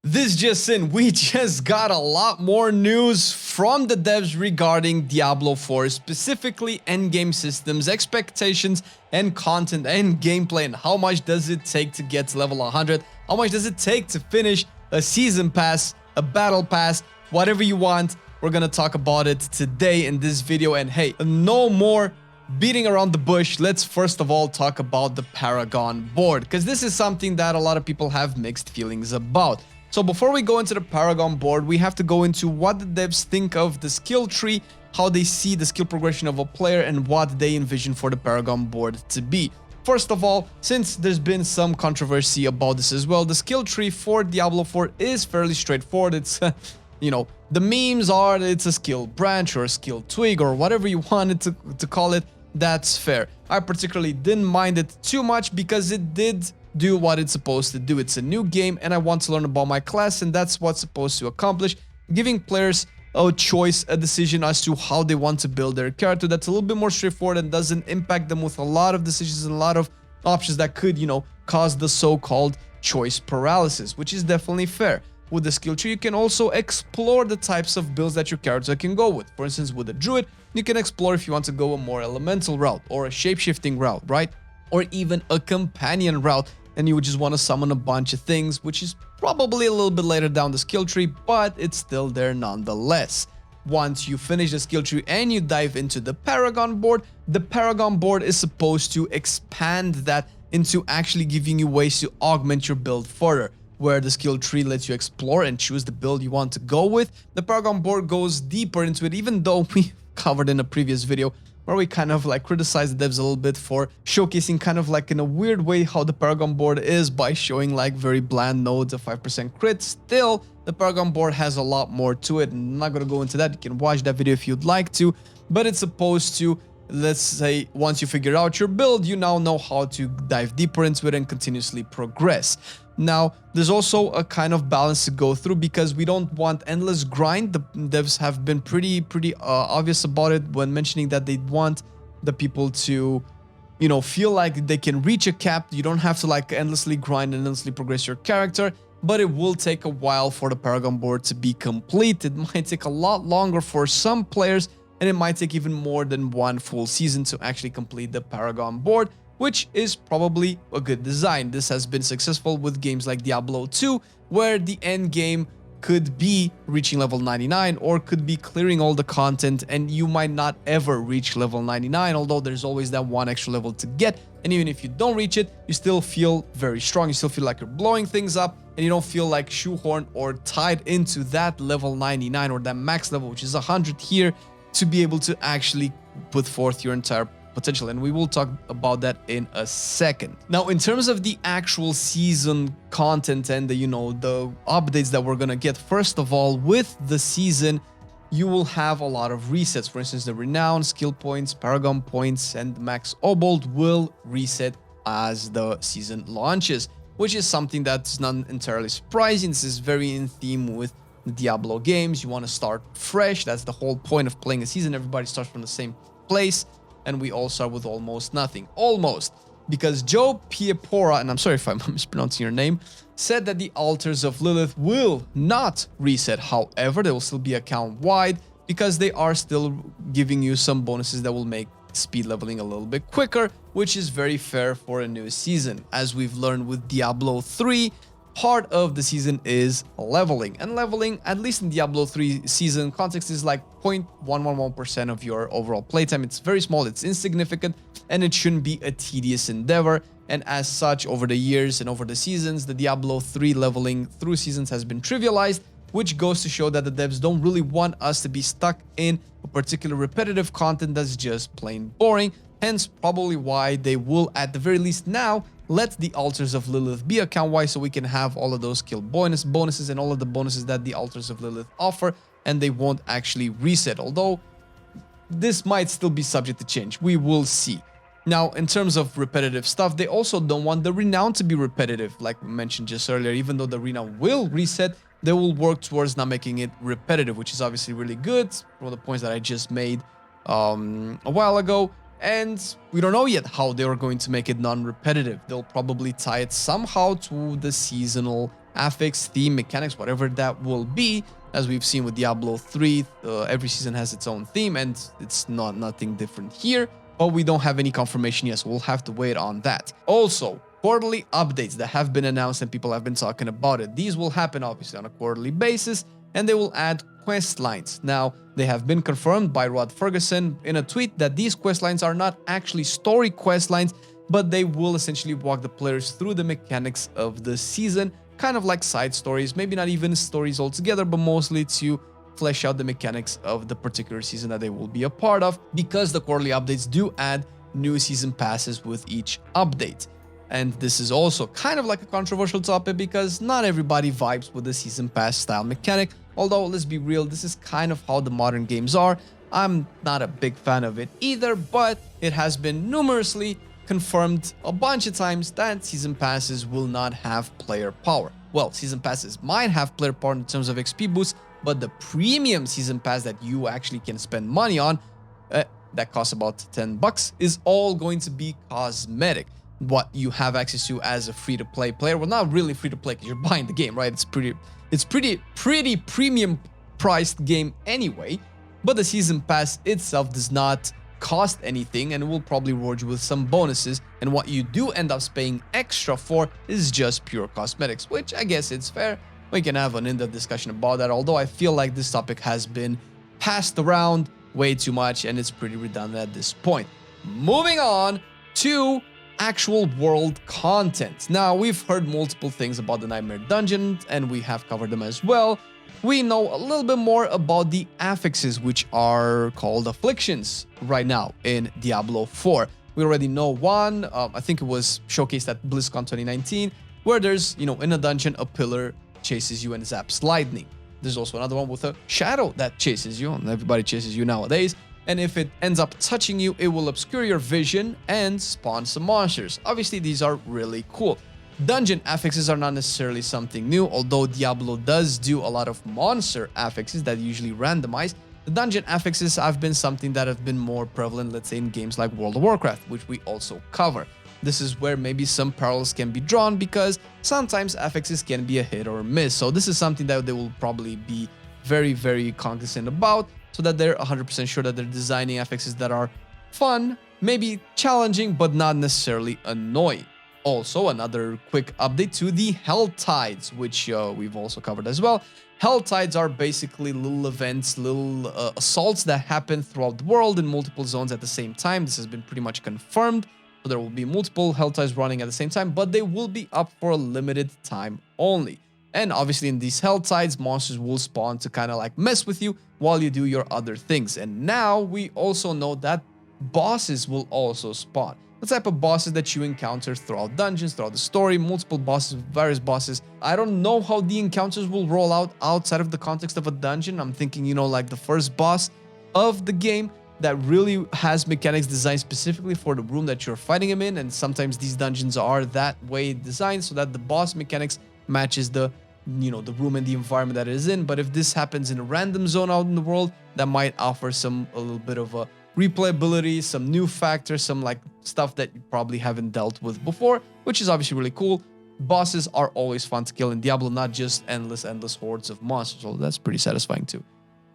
This just in, we just got a lot more news from the devs regarding Diablo 4, specifically endgame systems, expectations, and content and gameplay, and how much does it take to get to level 100, how much does it take to finish a season pass, a battle pass, whatever you want. We're gonna talk about it today in this video, and hey, no more beating around the bush. Let's first of all talk about the Paragon Board, because this is something that a lot of people have mixed feelings about. So before we go into the Paragon Board, we have to go into what the devs think of the skill tree, how they see the skill progression of a player, and what they envision for the Paragon Board to be. First of all, since there's been some controversy about this as well, the skill tree for Diablo 4 is fairly straightforward. It's, you know, the memes are it's a skill branch or a skill twig or whatever you wanted to call it. That's fair. I particularly didn't mind it too much because it did do what it's supposed to do. It's a new game and I want to learn about my class, and that's what's supposed to accomplish, giving players a choice, a decision as to how they want to build their character. That's a little bit more straightforward and doesn't impact them with a lot of decisions and a lot of options that could, you know, cause the so-called choice paralysis, which is definitely fair. With the skill tree, you can also explore the types of builds that your character can go with. For instance, with a druid, you can explore if you want to go a more elemental route or a shape-shifting route, right? Or even a companion route, and you would just want to summon a bunch of things, which is probably a little bit later down the skill tree, but it's still there nonetheless. Once you finish the skill tree and you dive into the Paragon Board, the Paragon Board is supposed to expand that into actually giving you ways to augment your build further. Where the skill tree lets you explore and choose the build you want to go with, the Paragon Board goes deeper into it, even though we covered in a previous video where we kind of like criticized the devs a little bit for showcasing kind of like in a weird way how the Paragon Board is by showing like very bland nodes of 5% crit. Still, the Paragon Board has a lot more to it, and I'm not going to go into that. You can watch that video if you'd like to, but it's supposed to, let's say, once you figure out your build, you now know how to dive deeper into it and continuously progress. Now, there's also a kind of balance to go through because we don't want endless grind. The devs have been pretty obvious about it when mentioning that they want the people to, you know, feel like they can reach a cap. You don't have to like endlessly grind and endlessly progress your character, but it will take a while for the Paragon Board to be complete. It might take a lot longer for some players, and it might take even more than one full season to actually complete the Paragon Board, which is probably a good design. This has been successful with games like Diablo 2, where the end game could be reaching level 99 or could be clearing all the content, and you might not ever reach level 99, although there's always that one extra level to get. And even if you don't reach it, you still feel very strong. You still feel like you're blowing things up, and you don't feel like shoehorned or tied into that level 99 or that max level, which is 100 here, to be able to actually put forth your entire potential, and we will talk about that in a second. Now, in terms of the actual season content and the, you know, the updates that we're gonna get, first of all, with the season, you will have a lot of resets. For instance, the renown, skill points, paragon points, and max obold will reset as the season launches, which is something that's not entirely surprising. This is very in theme with the Diablo games. You want to start fresh. That's the whole point of playing a season. Everybody starts from the same place, and we all start with almost nothing. Almost. Because Joe Piepora, and I'm sorry if I'm mispronouncing your name, said that the Altars of Lilith will not reset. However, they will still be account-wide because they are still giving you some bonuses that will make speed leveling a little bit quicker, which is very fair for a new season. As we've learned with Diablo 3, part of the season is leveling, and leveling, at least in Diablo 3 season context, is like 0.111% of your overall playtime. It's very small, it's insignificant, and it shouldn't be a tedious endeavor. And as such, over the years and over the seasons, the Diablo 3 leveling through seasons has been trivialized, which goes to show that the devs don't really want us to be stuck in a particular repetitive content that's just plain boring. Hence, probably why they will, at the very least now, let the Altars of Lilith be account-wise, so we can have all of those skill bonuses and all of the bonuses that the Altars of Lilith offer, and they won't actually reset, although this might still be subject to change. We will see. Now, in terms of repetitive stuff, they also don't want the renown to be repetitive, like we mentioned just earlier. Even though the renown will reset, they will work towards not making it repetitive, which is obviously really good. One of the points that I just made a while ago. And we don't know yet how they are going to make it non-repetitive. They'll probably tie it somehow to the seasonal affix, theme, mechanics, whatever that will be. As we've seen with Diablo 3, every season has its own theme, and it's nothing different here. But we don't have any confirmation yet, so we'll have to wait on that. Also, quarterly updates that have been announced and people have been talking about it. These will happen obviously on a quarterly basis, and they will add quest lines. Now, they have been confirmed by Rod Ferguson in a tweet that these quest lines are not actually story quest lines, but they will essentially walk the players through the mechanics of the season, kind of like side stories, maybe not even stories altogether, but mostly to flesh out the mechanics of the particular season that they will be a part of, because the quarterly updates do add new season passes with each update. And this is also kind of like a controversial topic because not everybody vibes with the season pass style mechanic, although let's be real, this is kind of how the modern games are. I'm not a big fan of it either, but it has been numerously confirmed a bunch of times that season passes will not have player power. Well, season passes might have player power in terms of XP boosts, but the premium season pass that you actually can spend money on, that costs about $10, is all going to be cosmetic. What you have access to as a free-to-play player, well, not really free-to-play because you're buying the game, right? It's pretty premium priced game anyway, but the season pass itself does not cost anything and will probably reward you with some bonuses, and what you do end up paying extra for is just pure cosmetics, which I guess it's fair. We can have an in-depth discussion about that, although I feel like this topic has been passed around way too much and it's pretty redundant at this point. Moving on to actual world content. Now, we've heard multiple things about the Nightmare Dungeon and we have covered them as well. We know a little bit more about the affixes, which are called afflictions right now in Diablo 4. We already know one, I think it was showcased at BlizzCon 2019, where there's, in a dungeon, a pillar chases you and zaps lightning. There's also another one with a shadow that chases you, and everybody chases you nowadays. And if it ends up touching you, it will obscure your vision and spawn some monsters. Obviously, these are really cool. Dungeon affixes are not necessarily something new, although Diablo does do a lot of monster affixes that usually randomize. The dungeon affixes have been something that have been more prevalent, let's say, in games like World of Warcraft, which we also cover. This is where maybe some parallels can be drawn because sometimes affixes can be a hit or miss. So this is something that they will probably be very, very cognizant about, so that they're 100% sure that they're designing affixes that are fun, maybe challenging, but not necessarily annoying. Also, another quick update to the Helltides, which we've also covered as well. Helltides are basically little events, little assaults that happen throughout the world in multiple zones at the same time. This has been pretty much confirmed. So there will be multiple Helltides running at the same time, but they will be up for a limited time only. And obviously in these Helltides, monsters will spawn to kind of like mess with you while you do your other things. And now we also know that bosses will also spawn. The type of bosses that you encounter throughout dungeons, throughout the story, multiple bosses, various bosses. I don't know how the encounters will roll out outside of the context of a dungeon. I'm thinking, like the first boss of the game that really has mechanics designed specifically for the room that you're fighting him in. And sometimes these dungeons are that way designed so that the boss mechanics matches the room and the environment that it is in. But if this happens in a random zone out in the world, that might offer a little bit of a replayability, some new factors, some like stuff that you probably haven't dealt with before, which is obviously really cool. Bosses are always fun to kill in Diablo, not just endless hordes of monsters, so that's pretty satisfying too.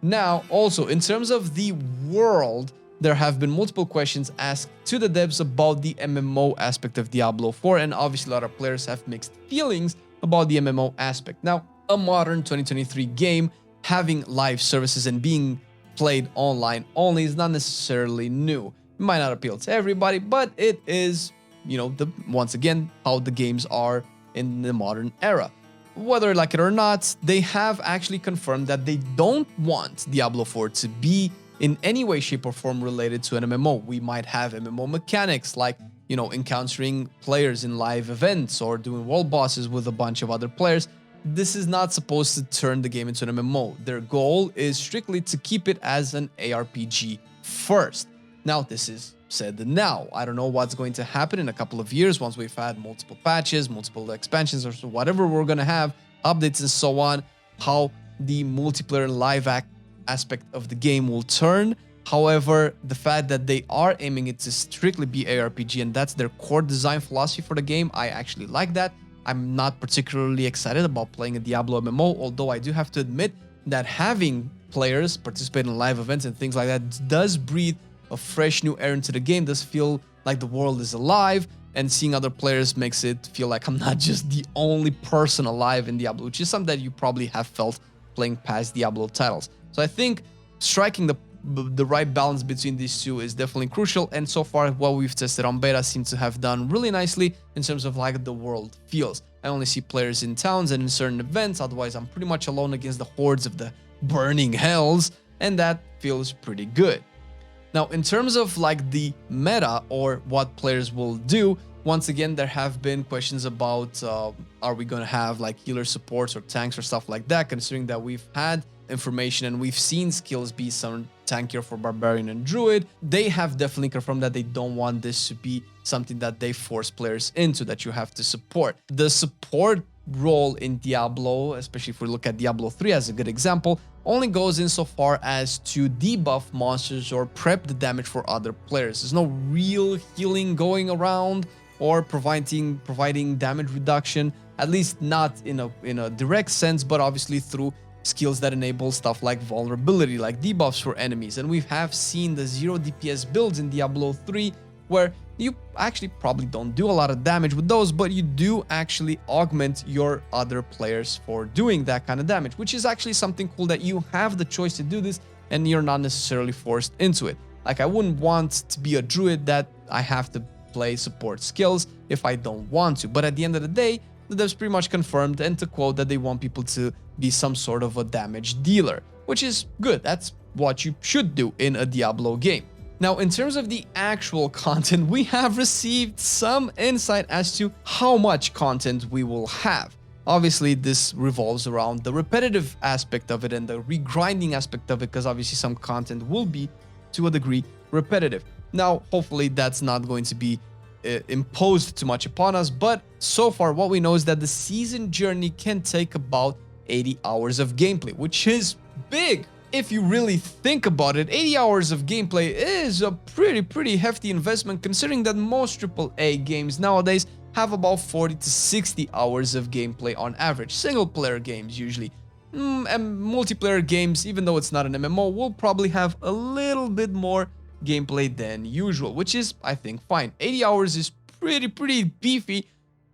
Now, also, in terms of the world, there have been multiple questions asked to the devs about the MMO aspect of Diablo 4, and obviously a lot of players have mixed feelings about the MMO aspect. Now, a modern 2023 game having live services and being played online only is not necessarily new. It might not appeal to everybody, but it is, once again, how the games are in the modern era. Whether like it or not, they have actually confirmed that they don't want Diablo 4 to be in any way, shape, or form related to an MMO. We might have MMO mechanics like, encountering players in live events or doing world bosses with a bunch of other players. This is not supposed to turn the game into an MMO. Their goal is strictly to keep it as an ARPG first. Now, this is said now. I don't know what's going to happen in a couple of years once we've had multiple patches, multiple expansions, or whatever we're going to have, updates and so on, how the multiplayer live aspect of the game will turn. However, the fact that they are aiming it to strictly be ARPG and that's their core design philosophy for the game, I actually like that. I'm not particularly excited about playing a Diablo MMO, although I do have to admit that having players participate in live events and things like that does breathe a fresh new air into the game, does feel like the world is alive, and seeing other players makes it feel like I'm not just the only person alive in Diablo, which is something that you probably have felt playing past Diablo titles. So I think striking the right balance between these two is definitely crucial, and so far what we've tested on beta seems to have done really nicely in terms of like the world feels. I only see players in towns and in certain events, otherwise I'm pretty much alone against the hordes of the burning hells, and that feels pretty good. Now, in terms of like the meta or what players will do, once again, there have been questions about are we going to have like healer supports or tanks or stuff like that, considering that we've had information and we've seen skills be some tankier for Barbarian and Druid. They have definitely confirmed that they don't want this to be something that they force players into, that you have to support. The support role in Diablo, especially if we look at Diablo 3 as a good example, only goes insofar as to debuff monsters or prep the damage for other players. There's no real healing going around or providing damage reduction, at least not in a direct sense, but obviously through skills that enable stuff like vulnerability, like debuffs for enemies. And we have seen the 0 DPS builds in Diablo 3 where you actually probably don't do a lot of damage with those, but you do actually augment your other players for doing that kind of damage, which is actually something cool that you have the choice to do this and you're not necessarily forced into it. Like, I wouldn't want to be a druid that I have to play support skills if I don't want to, but at the end of the day, the devs pretty much confirmed, and to quote, that they want people to be some sort of a damage dealer, which is good. That's what you should do in a Diablo game. Now, in terms of the actual content, we have received some insight as to how much content we will have. Obviously, this revolves around the repetitive aspect of it and the regrinding aspect of it, because obviously some content will be, to a degree, repetitive. Now, hopefully that's not going to be imposed too much upon us, but so far what we know is that the season journey can take about 80 hours of gameplay, which is big. If you really think about it, 80 hours of gameplay is a pretty hefty investment, considering that most AAA games nowadays have about 40 to 60 hours of gameplay on average. Single player games usually. And multiplayer games, even though it's not an MMO, will probably have a little bit more gameplay than usual, which is, I think, fine. 80 hours is pretty beefy,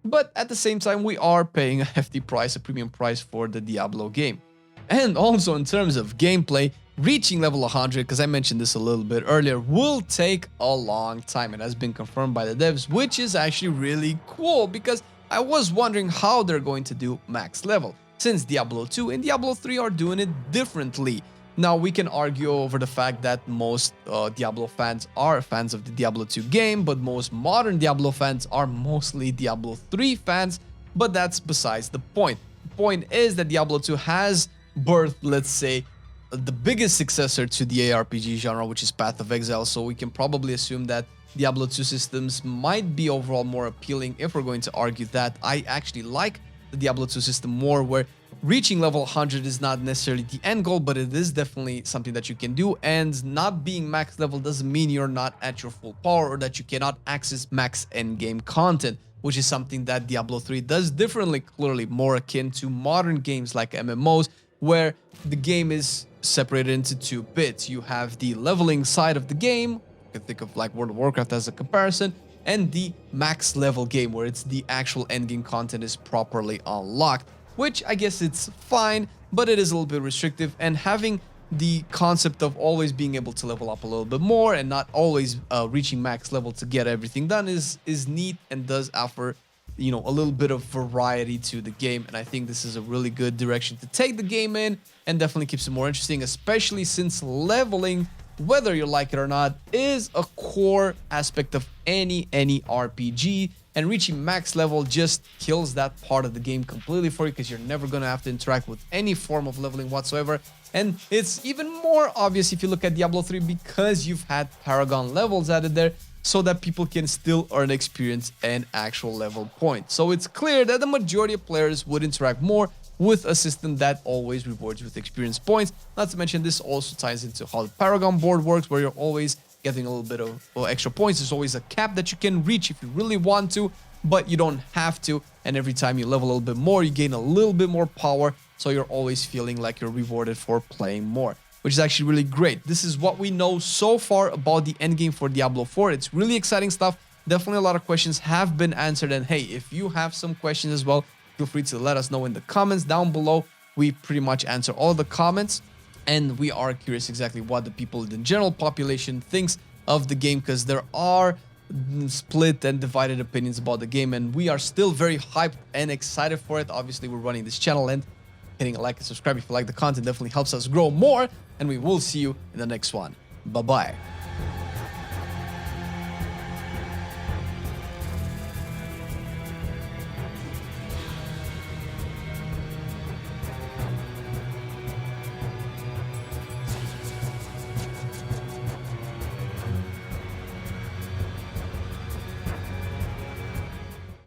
but at the same time, we are paying a hefty price, a premium price for the Diablo game. And also in terms of gameplay, reaching level 100, because I mentioned this a little bit earlier, will take a long time. It has been confirmed by the devs, which is actually really cool, because I was wondering how they're going to do max level, since Diablo 2 and Diablo 3 are doing it differently. Now, we can argue over the fact that most Diablo fans are fans of the Diablo 2 game, but most modern Diablo fans are mostly Diablo 3 fans, but that's besides the point. The point is that Diablo 2 has birthed, let's say, the biggest successor to the ARPG genre, which is Path of Exile, so we can probably assume that Diablo 2 systems might be overall more appealing if we're going to argue that. I actually like the Diablo 2 system more, where reaching level 100 is not necessarily the end goal, but it is definitely something that you can do, and not being max level doesn't mean you're not at your full power or that you cannot access max endgame content, which is something that Diablo 3 does differently, clearly more akin to modern games like MMOs, where the game is separated into two bits. You have the leveling side of the game, you can think of like World of Warcraft as a comparison, and the max level game, where it's the actual endgame content is properly unlocked, which I guess it's fine, but it is a little bit restrictive, and having the concept of always being able to level up a little bit more and not always reaching max level to get everything done is neat, and does offer, you know, a little bit of variety to the game. And I think this is a really good direction to take the game in, and definitely keeps it more interesting, especially since leveling, whether you like it or not, is a core aspect of any RPG, and reaching max level just kills that part of the game completely for you, because you're never going to have to interact with any form of leveling whatsoever. And it's even more obvious if you look at Diablo 3, because you've had Paragon levels added there, so that people can still earn experience and actual level points. So it's clear that the majority of players would interact more with a system that always rewards with experience points. Not to mention, this also ties into how the Paragon board works, where you're always getting a little bit of extra points. There's always a cap that you can reach if you really want to, but you don't have to. and every time you level a little bit more, you gain a little bit more power, so you're always feeling like you're rewarded for playing more, which is actually really great. This is what we know so far about the endgame for Diablo 4. It's really exciting stuff. Definitely a lot of questions have been answered, and hey, if you have some questions as well, feel free to let us know in the comments down below. We pretty much answer all the comments, and we are curious exactly what the people in the general population thinks of the game, because there are split and divided opinions about the game, and we are still very hyped and excited for it. Obviously, we're running this channel, and hitting a like and subscribe if you like the content definitely helps us grow more, and we will see you in the next one. Bye-bye.